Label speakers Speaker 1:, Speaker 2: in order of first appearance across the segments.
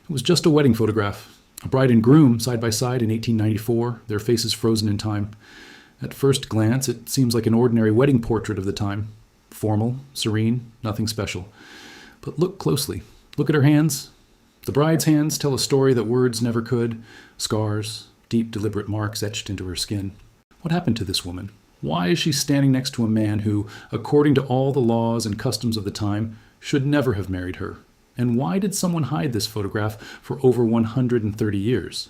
Speaker 1: It was just a wedding photograph. A bride and groom side by side in 1894, their faces frozen in time. At first glance, it seems like an ordinary wedding portrait of the time. Formal, serene, nothing special. But look closely. Look at her hands. The bride's hands tell a story that words never could. Scars, deep, deliberate marks etched into her skin. What happened to this woman? Why is she standing next to a man who, according to all the laws and customs of the time, should never have married her? And why did someone hide this photograph for over 130 years?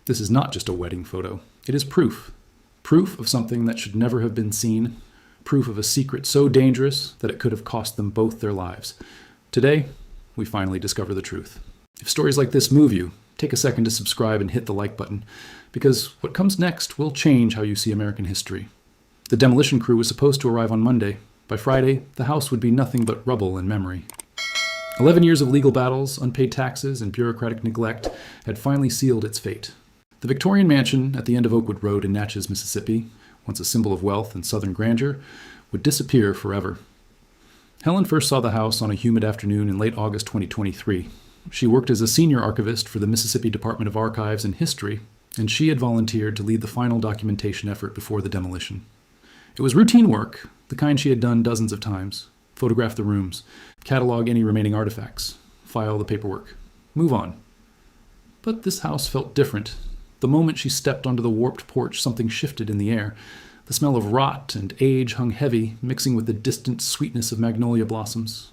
Speaker 1: This is not just a wedding photo. It is proof. Proof of something that should never have been seen. Proof of a secret so dangerous that it could have cost them both their lives. Today, we finally discover the truth. If stories like this move you, take a second to subscribe and hit the like button, because what comes next will change how you see American history. The demolition crew was supposed to arrive on Monday. By Friday, the house would be nothing but rubble and memory. 11 years of legal battles, unpaid taxes, and bureaucratic neglect had finally sealed its fate. The Victorian mansion at the end of Oakwood Road in Natchez, Mississippi, once a symbol of wealth and southern grandeur, would disappear forever. Helen first saw the house on a humid afternoon in late August 2023. She worked as a senior archivist for the Mississippi Department of Archives and History, and she had volunteered to lead the final documentation effort before the demolition. It was routine work, the kind she had done dozens of times. Photograph the rooms, catalog any remaining artifacts, file the paperwork, move on. But this house felt different. The moment she stepped onto the warped porch, something shifted in the air. The smell of rot and age hung heavy, mixing with the distant sweetness of magnolia blossoms.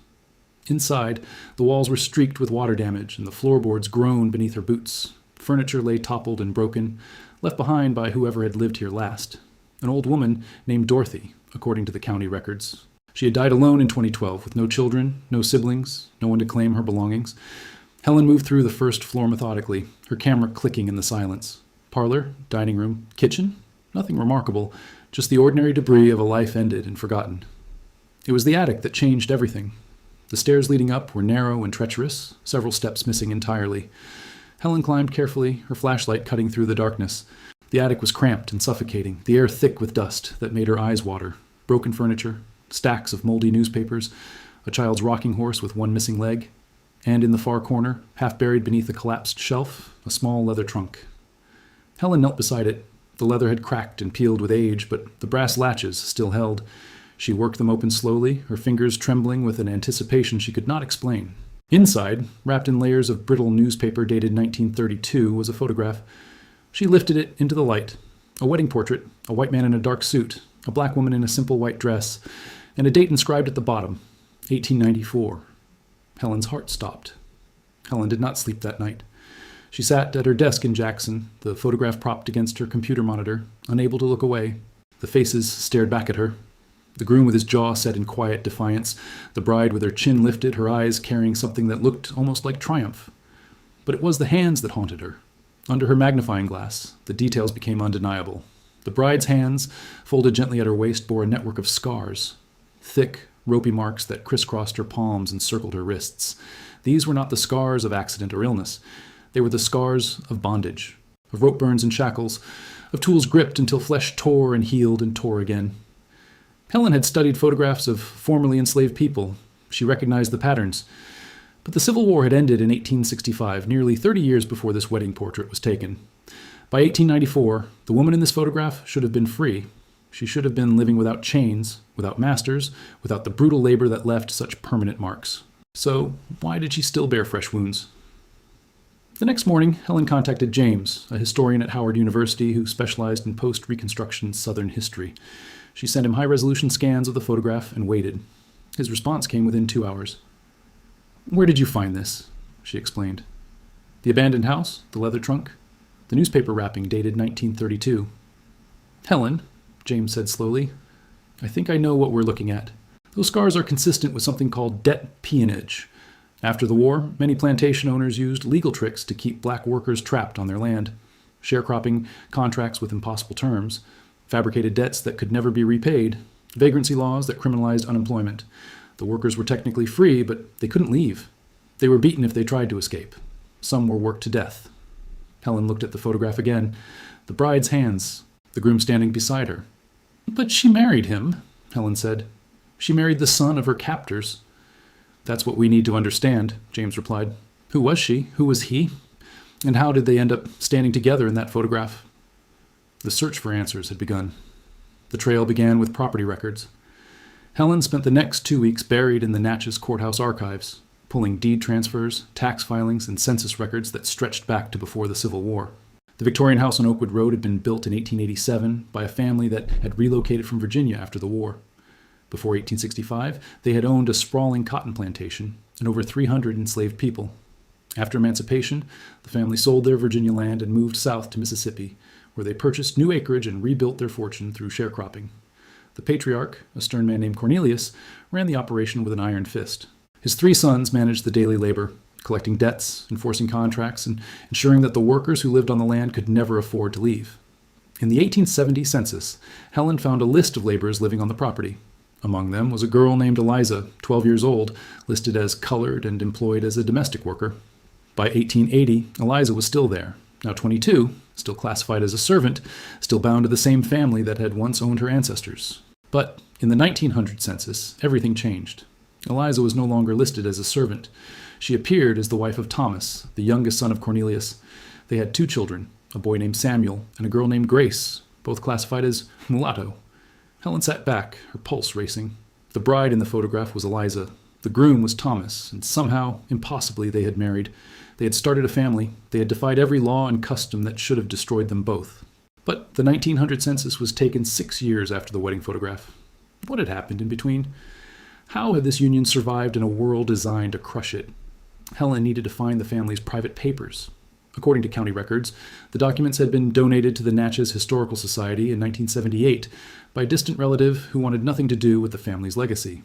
Speaker 1: Inside, the walls were streaked with water damage, and the floorboards groaned beneath her boots. Furniture lay toppled and broken, left behind by whoever had lived here last. An old woman named Dorothy, according to the county records. She had died alone in 2012, with no children, no siblings, no one to claim her belongings. Helen moved through the first floor methodically, her camera clicking in the silence. Parlor, dining room, kitchen, nothing remarkable, just the ordinary debris of a life ended and forgotten. It was the attic that changed everything. The stairs leading up were narrow and treacherous, several steps missing entirely. Helen climbed carefully, her flashlight cutting through the darkness. The attic was cramped and suffocating, the air thick with dust that made her eyes water. Broken furniture, stacks of moldy newspapers, a child's rocking horse with one missing leg, and in the far corner, half buried beneath a collapsed shelf, a small leather trunk. Helen knelt beside it. The leather had cracked and peeled with age, but the brass latches still held. She worked them open slowly, her fingers trembling with an anticipation she could not explain. Inside, wrapped in layers of brittle newspaper dated 1932, was a photograph. She lifted it into the light. A wedding portrait, a white man in a dark suit, a black woman in a simple white dress, and a date inscribed at the bottom, 1894. Helen's heart stopped. Helen did not sleep that night. She sat at her desk in Jackson, the photograph propped against her computer monitor, unable to look away. The faces stared back at her. The groom with his jaw set in quiet defiance, the bride with her chin lifted, her eyes carrying something that looked almost like triumph. But it was the hands that haunted her. Under her magnifying glass, the details became undeniable. The bride's hands, folded gently at her waist, bore a network of scars. Thick, ropey marks that crisscrossed her palms and circled her wrists. These were not the scars of accident or illness. They were the scars of bondage, of rope burns and shackles, of tools gripped until flesh tore and healed and tore again. Helen had studied photographs of formerly enslaved people. She recognized the patterns. But the Civil War had ended in 1865, nearly 30 years before this wedding portrait was taken. By 1894, the woman in this photograph should have been free. She should have been living without chains, without masters, without the brutal labor that left such permanent marks. So, why did she still bear fresh wounds? The next morning, Helen contacted James, a historian at Howard University who specialized in post-Reconstruction Southern history. She sent him high-resolution scans of the photograph and waited. His response came within 2 hours. "Where did you find this?" she explained. "The abandoned house, the leather trunk, the newspaper wrapping dated 1932. "Helen," James said slowly, "I think I know what we're looking at. Those scars are consistent with something called debt peonage. After the war, many plantation owners used legal tricks to keep black workers trapped on their land. Sharecropping, contracts with impossible terms, fabricated debts that could never be repaid, vagrancy laws that criminalized unemployment. The workers were technically free, but they couldn't leave. They were beaten if they tried to escape. Some were worked to death." Helen looked at the photograph again. The bride's hands, the groom standing beside her. "But she married him," Helen said. "She married the son of her captors." "That's what we need to understand," James replied. Who was she? Who was he? And how did they end up standing together in that photograph? The search for answers had begun. The trail began with property records. Helen spent the next 2 weeks buried in the Natchez courthouse archives, pulling deed transfers, tax filings, and census records that stretched back to before the Civil War. The Victorian house on Oakwood Road had been built in 1887 by a family that had relocated from Virginia after the war. Before 1865, they had owned a sprawling cotton plantation and over 300 enslaved people. After emancipation, the family sold their Virginia land and moved south to Mississippi, where they purchased new acreage and rebuilt their fortune through sharecropping. The patriarch, a stern man named Cornelius, ran the operation with an iron fist. His 3 sons managed the daily labor, collecting debts, enforcing contracts, and ensuring that the workers who lived on the land could never afford to leave. In the 1870 census, Helen found a list of laborers living on the property. Among them was a girl named Eliza, 12 years old, listed as colored and employed as a domestic worker. By 1880, Eliza was still there, now 22, still classified as a servant, still bound to the same family that had once owned her ancestors. But in the 1900 census, everything changed. Eliza was no longer listed as a servant. She appeared as the wife of Thomas, the youngest son of Cornelius. They had 2 children, a boy named Samuel and a girl named Grace, both classified as mulatto. Helen sat back, her pulse racing. The bride in the photograph was Eliza. The groom was Thomas, and somehow, impossibly, they had married. They had started a family. They had defied every law and custom that should have destroyed them both. But the 1900 census was taken 6 years after the wedding photograph. What had happened in between? How had this union survived in a world designed to crush it? Helen needed to find the family's private papers. According to county records, the documents had been donated to the Natchez Historical Society in 1978 by a distant relative who wanted nothing to do with the family's legacy.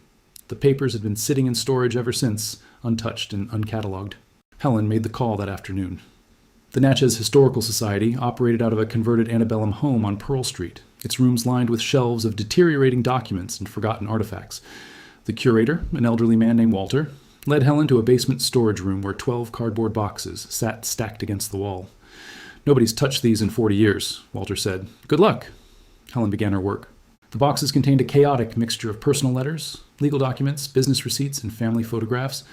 Speaker 1: The papers had been sitting in storage ever since, untouched and uncatalogued. Helen made the call that afternoon. The Natchez Historical Society operated out of a converted antebellum home on Pearl Street, its rooms lined with shelves of deteriorating documents and forgotten artifacts. The curator, an elderly man named Walter, led Helen to a basement storage room where 12 cardboard boxes sat stacked against the wall. "Nobody's touched these in 40 years, Walter said. "Good luck." Helen began her work. The boxes contained a chaotic mixture of personal letters, legal documents, business receipts, and family photographs.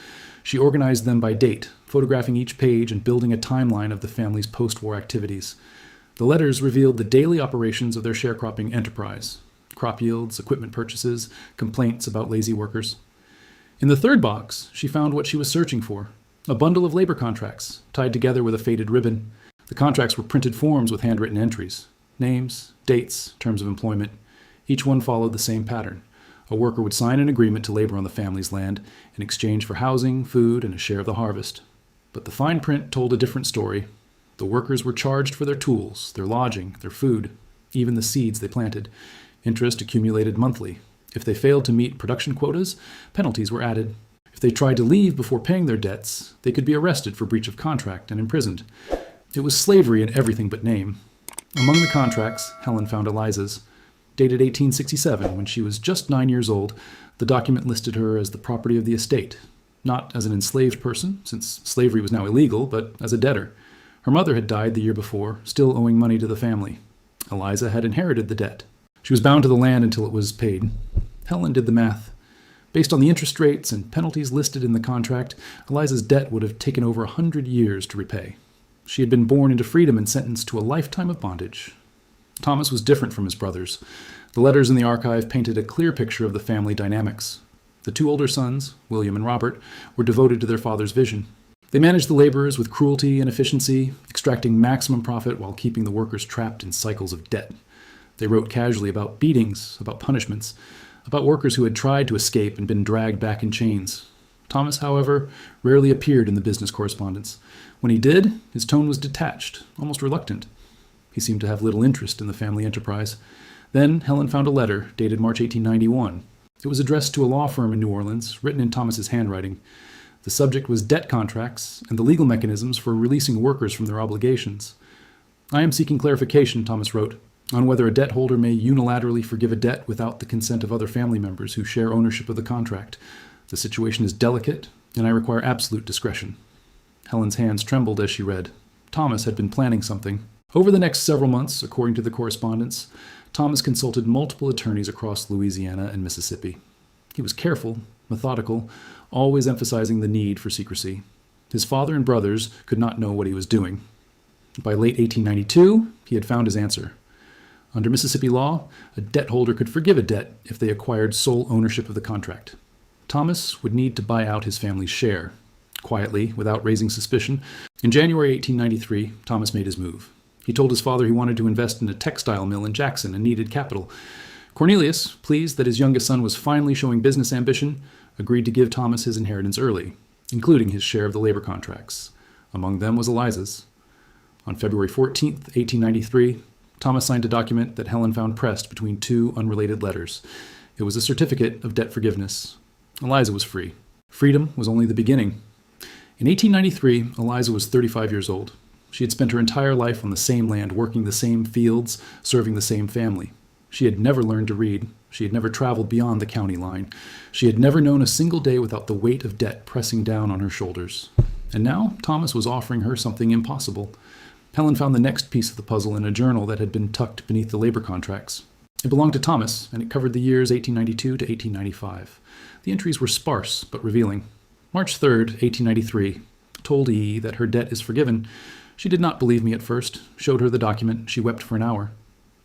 Speaker 1: She organized them by date, photographing each page and building a timeline of the family's post-war activities. The letters revealed the daily operations of their sharecropping enterprise: crop yields, equipment purchases, complaints about lazy workers. In the 3rd box, she found what she was searching for: a bundle of labor contracts, tied together with a faded ribbon. The contracts were printed forms with handwritten entries: names, dates, terms of employment. Each one followed the same pattern. A worker would sign an agreement to labor on the family's land in exchange for housing, food, and a share of the harvest. But the fine print told a different story. The workers were charged for their tools, their lodging, their food, even the seeds they planted. Interest accumulated monthly. If they failed to meet production quotas, penalties were added. If they tried to leave before paying their debts, they could be arrested for breach of contract and imprisoned. It was slavery in everything but name. Among the contracts, Helen found Eliza's. Dated 1867, when she was just 9 years old, the document listed her as the property of the estate, not as an enslaved person, since slavery was now illegal, but as a debtor. Her mother had died the year before, still owing money to the family. Eliza had inherited the debt. She was bound to the land until it was paid. Helen did the math. Based on the interest rates and penalties listed in the contract, Eliza's debt would have taken over 100 years to repay. She had been born into freedom and sentenced to a lifetime of bondage. Thomas was different from his brothers. The letters in the archive painted a clear picture of the family dynamics. The 2 older sons, William and Robert, were devoted to their father's vision. They managed the laborers with cruelty and efficiency, extracting maximum profit while keeping the workers trapped in cycles of debt. They wrote casually about beatings, about punishments, about workers who had tried to escape and been dragged back in chains. Thomas, however, rarely appeared in the business correspondence. When he did, his tone was detached, almost reluctant. He seemed to have little interest in the family enterprise. Then Helen found a letter dated March 1891. It was addressed to a law firm in New Orleans, written in Thomas's handwriting. The subject was debt contracts and the legal mechanisms for releasing workers from their obligations. "I am seeking clarification," Thomas wrote, "on whether a debt holder may unilaterally forgive a debt without the consent of other family members who share ownership of the contract. The situation is delicate, and I require absolute discretion." Helen's hands trembled as she read. Thomas had been planning something. Over the next several months, according to the correspondence, Thomas consulted multiple attorneys across Louisiana and Mississippi. He was careful, methodical, always emphasizing the need for secrecy. His father and brothers could not know what he was doing. By late 1892, he had found his answer. Under Mississippi law, a debt holder could forgive a debt if they acquired sole ownership of the contract. Thomas would need to buy out his family's share. Quietly, without raising suspicion, in January 1893, Thomas made his move. He told his father he wanted to invest in a textile mill in Jackson and needed capital. Cornelius, pleased that his youngest son was finally showing business ambition, agreed to give Thomas his inheritance early, including his share of the labor contracts. Among them was Eliza's. On February 14, 1893, Thomas signed a document that Helen found pressed between two unrelated letters. It was a certificate of debt forgiveness. Eliza was free. Freedom was only the beginning. In 1893, Eliza was 35 years old. She had spent her entire life on the same land, working the same fields, serving the same family. She had never learned to read. She had never traveled beyond the county line. She had never known a single day without the weight of debt pressing down on her shoulders. And now Thomas was offering her something impossible. Helen found the next piece of the puzzle in a journal that had been tucked beneath the labor contracts. It belonged to Thomas, and it covered the years 1892 to 1895. The entries were sparse but revealing. March 3rd, 1893, told E. that her debt is forgiven. She did not believe me at first, showed her the document. She wept for an hour.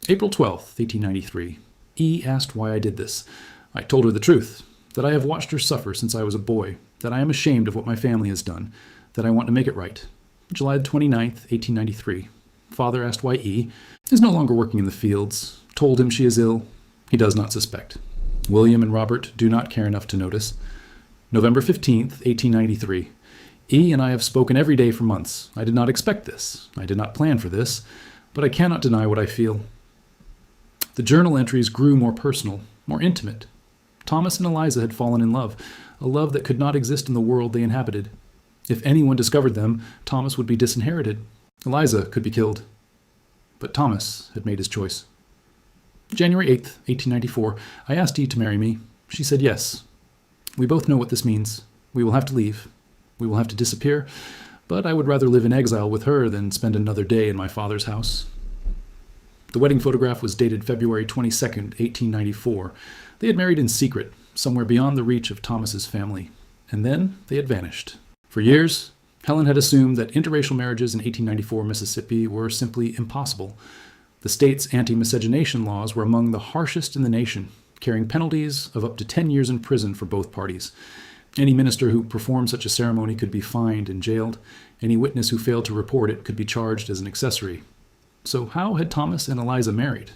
Speaker 1: April 12th, 1893, E. asked why I did this. I told her the truth, that I have watched her suffer since I was a boy, that I am ashamed of what my family has done, that I want to make it right. July 29th, 1893. Father asked why E. is no longer working in the fields. Told him she is ill. He does not suspect. William and Robert do not care enough to notice. November 15th, 1893. E. and I have spoken every day for months. I did not expect this. I did not plan for this. But I cannot deny what I feel. The journal entries grew more personal, more intimate. Thomas and Eliza had fallen in love, a love that could not exist in the world they inhabited. If anyone discovered them, Thomas would be disinherited. Eliza could be killed. But Thomas had made his choice. January 8th, 1894, I asked E. to marry me. She said yes. We both know what this means. We will have to leave. We will have to disappear, but I would rather live in exile with her than spend another day in my father's house. The wedding photograph was dated February 22nd, 1894. They had married in secret, somewhere beyond the reach of Thomas's family. And then they had vanished. For years, Helen had assumed that interracial marriages in 1894 Mississippi were simply impossible. The state's anti-miscegenation laws were among the harshest in the nation, carrying penalties of up to 10 years in prison for both parties. Any minister who performed such a ceremony could be fined and jailed. Any witness who failed to report it could be charged as an accessory. So how had Thomas and Eliza married?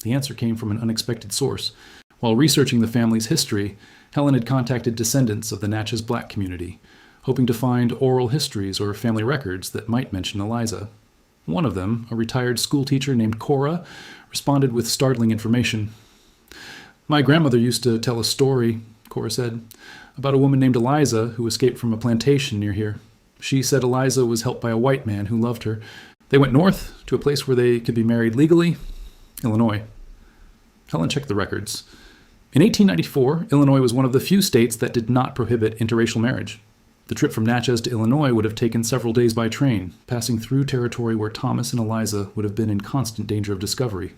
Speaker 1: The answer came from an unexpected source. While researching the family's history, Helen had contacted descendants of the Natchez black community, hoping to find oral histories or family records that might mention Eliza. One of them, a retired schoolteacher named Cora, responded with startling information. My grandmother used to tell a story, Cora said, about a woman named Eliza who escaped from a plantation near here. She said Eliza was helped by a white man who loved her. They went north to a place where they could be married legally, Illinois. Helen checked the records. In 1894, Illinois was one of the few states that did not prohibit interracial marriage. The trip from Natchez to Illinois would have taken several days by train, passing through territory where Thomas and Eliza would have been in constant danger of discovery.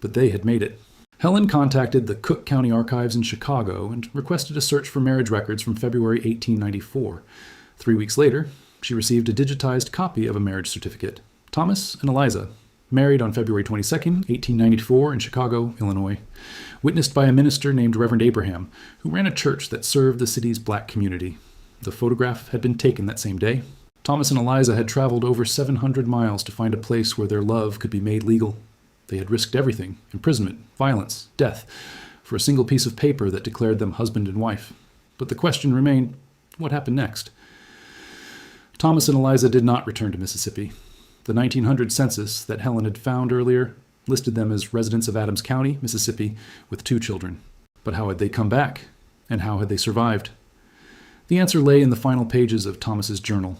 Speaker 1: But they had made it. Helen contacted the Cook County Archives in Chicago and requested a search for marriage records from February 1894. 3 weeks later, she received a digitized copy of a marriage certificate. Thomas and Eliza, married on February 22, 1894 in Chicago, Illinois, witnessed by a minister named Reverend Abraham, who ran a church that served the city's black community. The photograph had been taken that same day. Thomas and Eliza had traveled over 700 miles to find a place where their love could be made legal. They had risked everything, imprisonment, violence, death, for a single piece of paper that declared them husband and wife. But the question remained, what happened next? Thomas and Eliza did not return to Mississippi. The 1900 census that Helen had found earlier listed them as residents of Adams County, Mississippi, with 2 children. But how had they come back? And how had they survived? The answer lay in the final pages of Thomas's journal.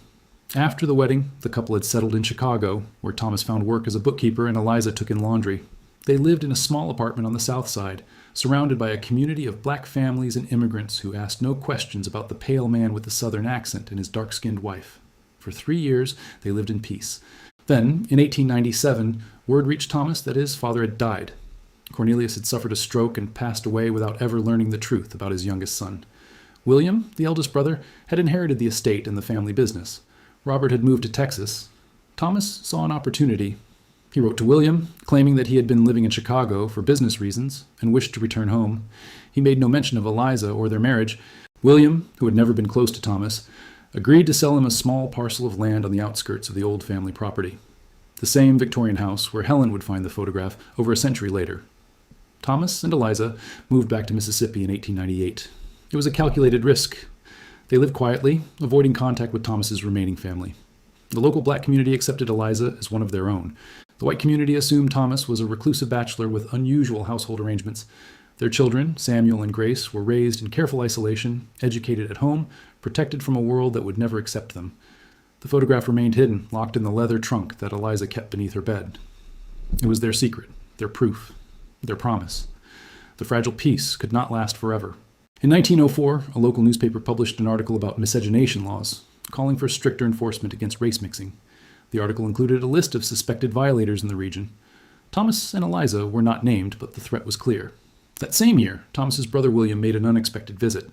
Speaker 1: After the wedding, the couple had settled in Chicago, where Thomas found work as a bookkeeper and Eliza took in laundry. They lived in a small apartment on the south side, surrounded by a community of black families and immigrants who asked no questions about the pale man with the southern accent and his dark-skinned wife. For 3 years, they lived in peace. Then, in 1897, word reached Thomas that his father had died. Cornelius had suffered a stroke and passed away without ever learning the truth about his youngest son. William, the eldest brother, had inherited the estate and the family business. Robert had moved to Texas. Thomas saw an opportunity. He wrote to William, claiming that he had been living in Chicago for business reasons and wished to return home. He made no mention of Eliza or their marriage. William, who had never been close to Thomas, agreed to sell him a small parcel of land on the outskirts of the old family property, the same Victorian house where Helen would find the photograph over a century later. Thomas and Eliza moved back to Mississippi in 1898. It was a calculated risk. They lived quietly, avoiding contact with Thomas's remaining family. The local black community accepted Eliza as one of their own. The white community assumed Thomas was a reclusive bachelor with unusual household arrangements. Their children, Samuel and Grace, were raised in careful isolation, educated at home, protected from a world that would never accept them. The photograph remained hidden, locked in the leather trunk that Eliza kept beneath her bed. It was their secret, their proof, their promise. The fragile peace could not last forever. In 1904, a local newspaper published an article about miscegenation laws, calling for stricter enforcement against race mixing. The article included a list of suspected violators in the region. Thomas and Eliza were not named, but the threat was clear. That same year, Thomas's brother William made an unexpected visit.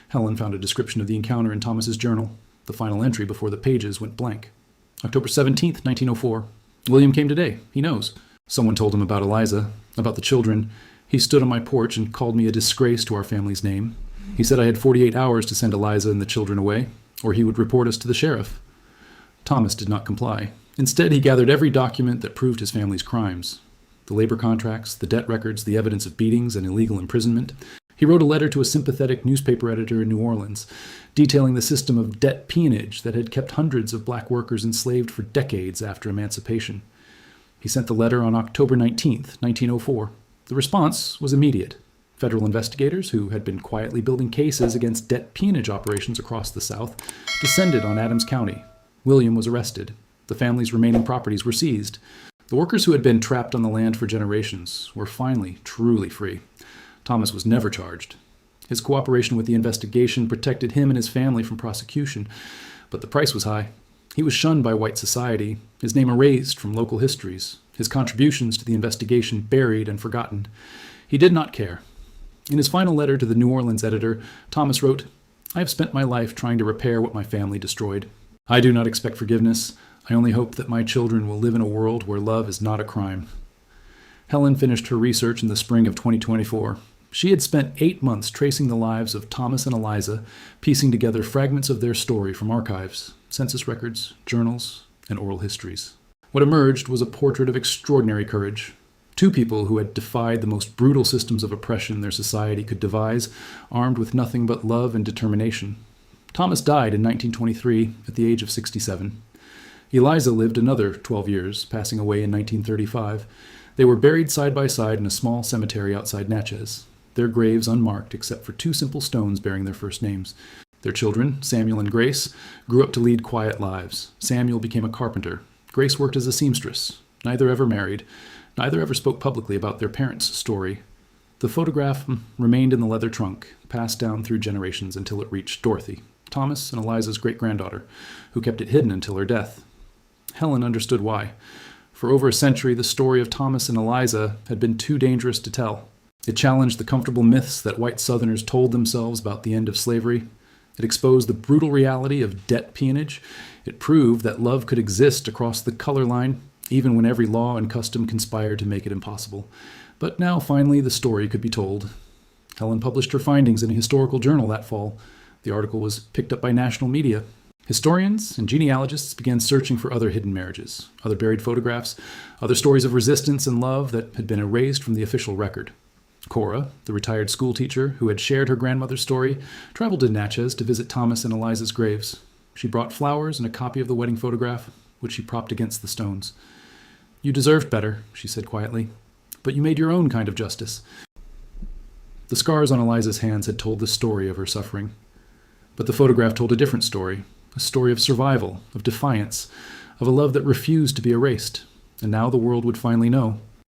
Speaker 1: Helen found a description of the encounter in Thomas's journal, the final entry before the pages went blank. October 17th, 1904. William came today. He knows. Someone told him about Eliza, about the children. He stood on my porch and called me a disgrace to our family's name. He said I had 48 hours to send Eliza and the children away, or he would report us to the sheriff. Thomas did not comply. Instead, he gathered every document that proved his family's crimes. The labor contracts, the debt records, the evidence of beatings and illegal imprisonment. He wrote a letter to a sympathetic newspaper editor in New Orleans, detailing the system of debt peonage that had kept hundreds of black workers enslaved for decades after emancipation. He sent the letter on October 19th, 1904. The response was immediate. Federal investigators, who had been quietly building cases against debt peonage operations across the South, descended on Adams County. William was arrested. The family's remaining properties were seized. The workers who had been trapped on the land for generations were finally truly free. Thomas was never charged. His cooperation with the investigation protected him and his family from prosecution, but the price was high. He was shunned by white society, his name erased from local histories, his contributions to the investigation buried and forgotten. He did not care. In his final letter to the New Orleans editor, Thomas wrote, "I have spent my life trying to repair what my family destroyed. I do not expect forgiveness. I only hope that my children will live in a world where love is not a crime." Helen finished her research in the spring of 2024. She had spent 8 months tracing the lives of Thomas and Eliza, piecing together fragments of their story from archives, census records, journals, and oral histories. What emerged was a portrait of extraordinary courage. Two people who had defied the most brutal systems of oppression their society could devise, armed with nothing but love and determination. Thomas died in 1923 at the age of 67. Eliza lived another 12 years, passing away in 1935. They were buried side by side in a small cemetery outside Natchez, their graves unmarked except for 2 simple stones bearing their first names. Their children, Samuel and Grace, grew up to lead quiet lives. Samuel became a carpenter. Grace worked as a seamstress. Neither ever married. Neither ever spoke publicly about their parents' story. The photograph remained in the leather trunk, passed down through generations until it reached Dorothy, Thomas and Eliza's great-granddaughter, who kept it hidden until her death. Helen understood why. For over a century, the story of Thomas and Eliza had been too dangerous to tell. It challenged the comfortable myths that white Southerners told themselves about the end of slavery. It exposed the brutal reality of debt peonage. It proved that love could exist across the color line, even when every law and custom conspired to make it impossible. But now, finally, the story could be told. Helen published her findings in a historical journal that fall. The article was picked up by national media. Historians and genealogists began searching for other hidden marriages, other buried photographs, other stories of resistance and love that had been erased from the official record. Cora, the retired schoolteacher who had shared her grandmother's story, traveled to Natchez to visit Thomas and Eliza's graves. She brought flowers and a copy of the wedding photograph, which she propped against the stones. "You deserved better," she said quietly, "but you made your own kind of justice." The scars on Eliza's hands had told the story of her suffering. But the photograph told a different story, a story of survival, of defiance, of a love that refused to be erased. And now the world would finally know.